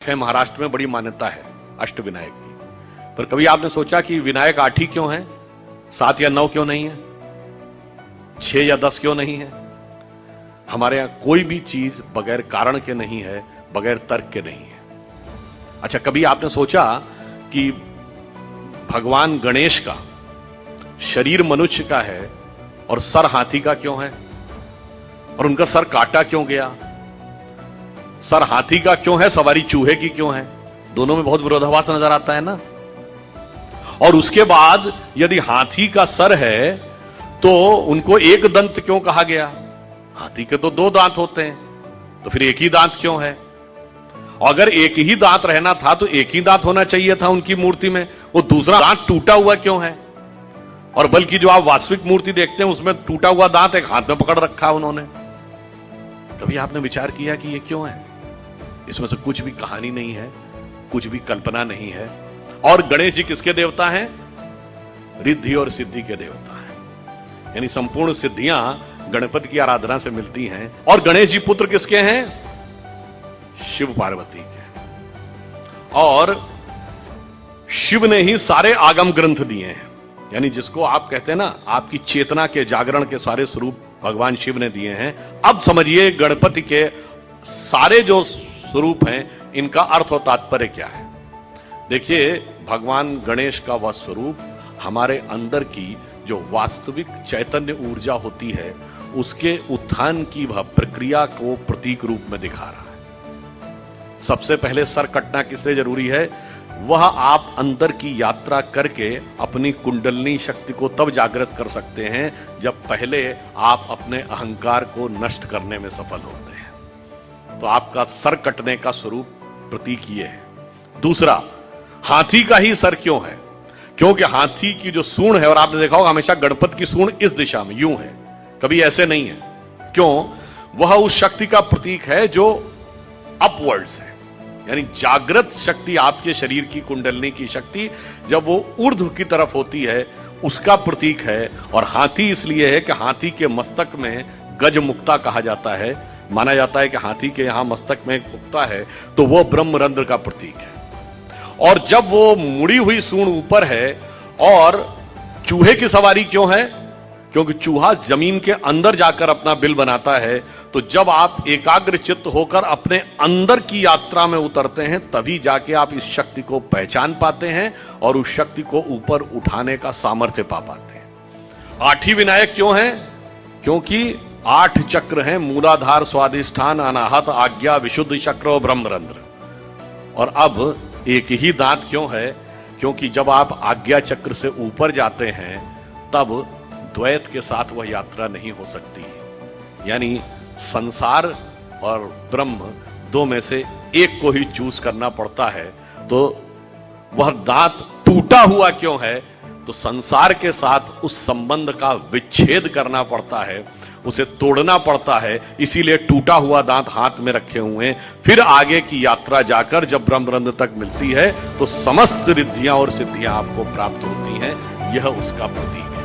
है महाराष्ट्र में बड़ी मान्यता है अष्टविनायक की। पर कभी आपने सोचा कि विनायक 8 ही क्यों है, 7 या 9 क्यों नहीं है, 6 या 10 क्यों नहीं है? हमारे यहां कोई भी चीज बगैर कारण के नहीं है, बगैर तर्क के नहीं है। अच्छा, कभी आपने सोचा कि भगवान गणेश का शरीर मनुष्य का है और सर हाथी का क्यों है, और उनका सर काटा क्यों गया? सर हाथी का क्यों है, सवारी चूहे की क्यों है? दोनों में बहुत विरोधाभास नजर आता है ना। और उसके बाद यदि हाथी का सर है तो उनको एक दंत क्यों कहा गया? हाथी के तो 2 दांत होते हैं, तो फिर एक ही दांत क्यों है? अगर एक ही दांत रहना था तो एक ही दांत होना चाहिए था उनकी मूर्ति में, वो दूसरा दांत टूटा हुआ क्यों है? और बल्कि जो आप वास्तविक मूर्ति देखते हैं उसमें टूटा हुआ दांत एक हाथ में पकड़ रखा उन्होंने। कभी आपने विचार किया कि ये क्यों है? इसमें से कुछ भी कहानी नहीं है, कुछ भी कल्पना नहीं है। और गणेश जी किसके देवता हैं? रिद्धि और सिद्धि के देवता हैं, यानी संपूर्ण सिद्धियां गणपति की आराधना से मिलती हैं। और गणेश जी पुत्र किसके हैं? शिव पार्वती के। और शिव ने ही सारे आगम ग्रंथ दिए हैं, यानी जिसको आप कहते हैं ना, आपकी चेतना के जागरण के सारे स्वरूप भगवान शिव ने दिए हैं। अब समझिए गणपति के सारे जो स्वरूप हैं, इनका अर्थ और तात्पर्य क्या है। देखिए, भगवान गणेश का वह स्वरूप हमारे अंदर की जो वास्तविक चैतन्य ऊर्जा होती है, उसके उत्थान की वह प्रक्रिया को प्रतीक रूप में दिखा रहा है। सबसे पहले सर कटना किस लिए जरूरी है? वह आप अंदर की यात्रा करके अपनी कुंडलनी शक्ति को तब जागृत कर सकते हैं जब पहले आप अपने अहंकार को नष्ट करने में सफल होते हैं। तो आपका सर कटने का स्वरूप प्रतीक ये है। दूसरा, हाथी का ही सर क्यों है? क्योंकि हाथी की जो सूंड है, और आपने देखा होगा हमेशा गणपति की सूंड इस दिशा में यूं है, कभी ऐसे नहीं है। क्यों? वह उस शक्ति का प्रतीक है जो अपवर्ड्स है, यानी जागृत शक्ति, आपके शरीर की कुंडलनी की शक्ति जब वो ऊर्ध्व की तरफ होती है, उसका प्रतीक है। और हाथी इसलिए है कि हाथी के मस्तक में गज मुक्ता कहा जाता है। माना जाता है कि हाथी के यहां मस्तक में एक मुक्ता है, तो वो ब्रह्मरंध्र का प्रतीक है। और जब वो मुड़ी हुई सूंड ऊपर है, और चूहे की सवारी क्यों है? क्योंकि चूहा जमीन के अंदर जाकर अपना बिल बनाता है। तो जब आप एकाग्र चित्त होकर अपने अंदर की यात्रा में उतरते हैं, तभी जाके आप इस शक्ति को पहचान पाते हैं और उस शक्ति को ऊपर उठाने का सामर्थ्य पा पाते हैं। 8 ही विनायक क्यों हैं? क्योंकि 8 चक्र हैं, मूलाधार, स्वाधिष्ठान, अनाहत, आज्ञा, विशुद्ध चक्र और ब्रह्मरंध्र। और अब एक ही दांत क्यों है? क्योंकि जब आप आज्ञा चक्र से ऊपर जाते हैं, तब द्वैत के साथ वह यात्रा नहीं हो सकती, यानी संसार और ब्रह्म 2 में से एक को ही चूज करना पड़ता है। तो वह दांत टूटा हुआ क्यों है? तो संसार के साथ उस संबंध का विच्छेद करना पड़ता है, उसे तोड़ना पड़ता है। इसीलिए टूटा हुआ दांत हाथ में रखे हुए हैं। फिर आगे की यात्रा जाकर जब ब्रह्मरंध्र तक मिलती है, तो समस्त रिद्धियां और सिद्धियां आपको प्राप्त होती हैं। यह उसका प्रतीक है।